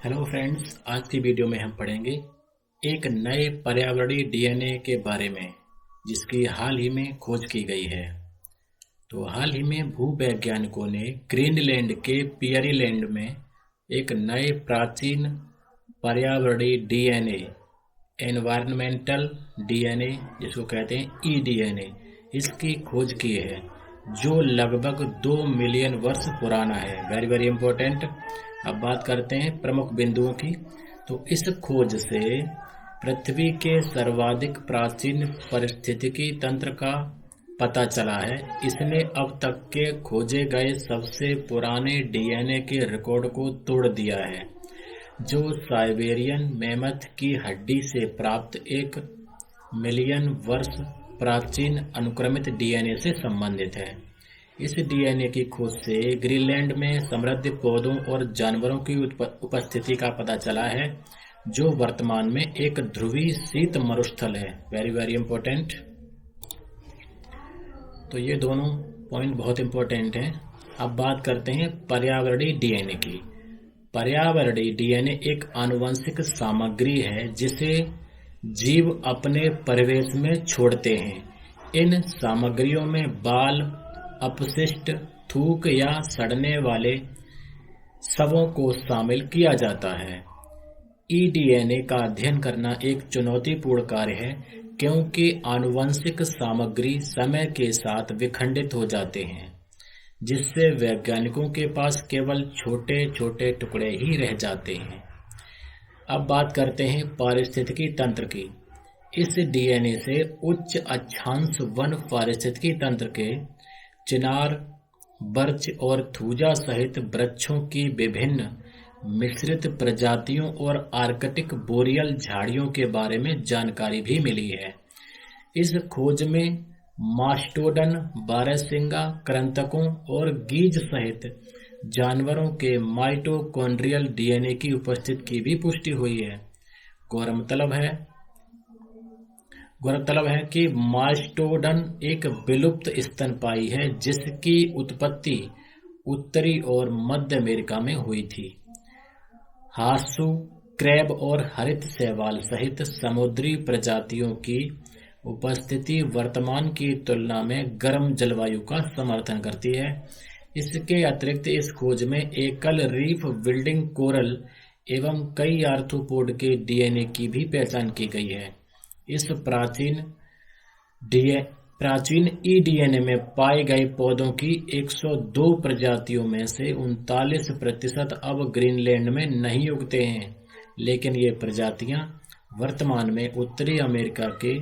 Hello friends, आज की video में हम पढ़ेंगे एक नए पर्यावरणीय डीएनए के बारे में जिसकी हाल ही में खोज की गई है। तो हाल ही में भूवैज्ञानिकों ने ग्रीनलैंड के पियरीलैंड में एक नए प्राचीन पर्यावरणीय डीएनए, एनवायरमेंटल डीएनए जिसको कहते हैं ईडीएनए, इसकी खोज की है जो लगभग 2 मिलियन वर्ष पुराना है। Very very important. अब बात करते हैं प्रमुख बिंदुओं की। तो इस खोज से पृथ्वी के सर्वाधिक प्राचीन पारिस्थितिकी तंत्र का पता चला है। इसने अब तक के खोजे गए सबसे पुराने डीएनए के रिकॉर्ड को तोड़ दिया है, जो साइबेरियन मैमथ की हड्डी से प्राप्त 1 मिलियन वर्ष प्राचीन अनुक्रमित डीएनए से संबंधित है। इस डीएनए की खोज से ग्रीनलैंड में समृद्ध पौधों और जानवरों की उपस्थिति का पता चला है, जो वर्तमान में एक ध्रुवीय शीत मरुस्थल है। Very very important. तो ये दोनों पॉइंट बहुत इंपॉर्टेंट हैं। अब बात करते हैं पर्यावरणीय डीएनए की। पर्यावरणीय डीएनए एक आनुवंशिक सामग्री है जिसे जीव अपने परिवेश में छोड़ते हैं। इन सामग्रियों में बाल, अपशिष्ट, थूक या सड़ने वाले शवों को शामिल किया जाता है। ईडीएनए का अध्ययन करना एक चुनौतीपूर्ण कार्य है क्योंकि आनुवंशिक सामग्री समय के साथ विखंडित हो जाते हैं, जिससे वैज्ञानिकों के पास केवल छोटे छोटे टुकड़े ही रह जाते हैं। अब बात करते हैं पारिस्थितिकी तंत्र की। इस डीएनए से उच्च अक्षांश वन पारिस्थितिकी तंत्र के चिनार, बर्च और थूजा सहित वृक्षों की विभिन्न मिश्रित प्रजातियों और आर्कटिक बोरियल झाड़ियों के बारे में जानकारी भी मिली है। इस खोज में मास्टोडन, बारहसिंगा, कृंतकों और गीज सहित जानवरों के माइटोकॉन्ड्रियल डीएनए की उपस्थिति की भी पुष्टि हुई है। गौरतलब है कि मास्टोडन एक विलुप्त स्तनपायी है जिसकी उत्पत्ति उत्तरी और मध्य अमेरिका में हुई थी। हासू, क्रैब और हरित शैवाल सहित समुद्री प्रजातियों की उपस्थिति वर्तमान की तुलना में गर्म जलवायु का समर्थन करती है। इसके अतिरिक्त इस खोज में एकल रीफ बिल्डिंग कोरल एवं कई आर्थ्रोपोड के डीएनए की भी पहचान की गई है। इस प्राचीन ईडीएनए में पाए गए पौधों की 102 प्रजातियों में से 39% अब ग्रीनलैंड में नहीं उगते हैं, लेकिन ये प्रजातियां वर्तमान में उत्तरी अमेरिका के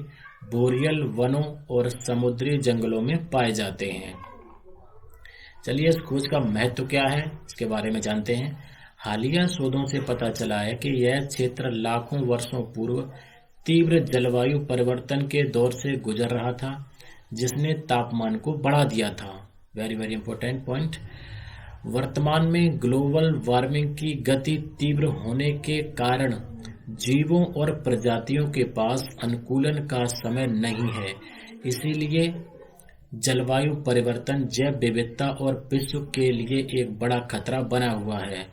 बोरियल वनों और समुद्री जंगलों में पाए जाते हैं। चलिए इस खोज का महत्व क्या है इसके बारे में जानते हैं। हालिया शोधों से पता चला है कि यह क्षेत्र लाखों वर्षों पूर्व तीव्र जलवायु परिवर्तन के दौर से गुजर रहा था, जिसने तापमान को बढ़ा दिया था। Very very important point. वर्तमान में ग्लोबल वार्मिंग की गति तीव्र होने के कारण जीवों और प्रजातियों के पास अनुकूलन का समय नहीं है। इसीलिए जलवायु परिवर्तन जैव विविधता और विश्व के लिए एक बड़ा खतरा बना हुआ है।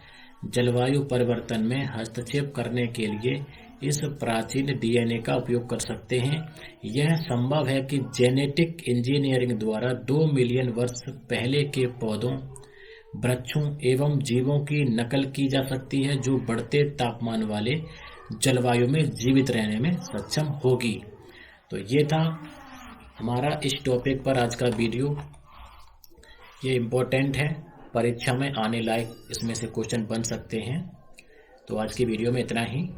जलवायु परिवर्तन में हस्तक्षेप करने के लिए इस प्राचीन डीएनए का उपयोग कर सकते हैं। यह संभव है कि जेनेटिक इंजीनियरिंग द्वारा 2 मिलियन वर्ष पहले के पौधों, वृक्षों एवं जीवों की नकल की जा सकती है जो बढ़ते तापमान वाले जलवायु में जीवित रहने में सक्षम होगी। तो ये था हमारा इस टॉपिक पर आज का वीडियो। ये इम्पोर्टेंट है, परीक्षा में आने लायक इसमें से क्वेश्चन बन सकते हैं। तो आज की वीडियो में इतना ही।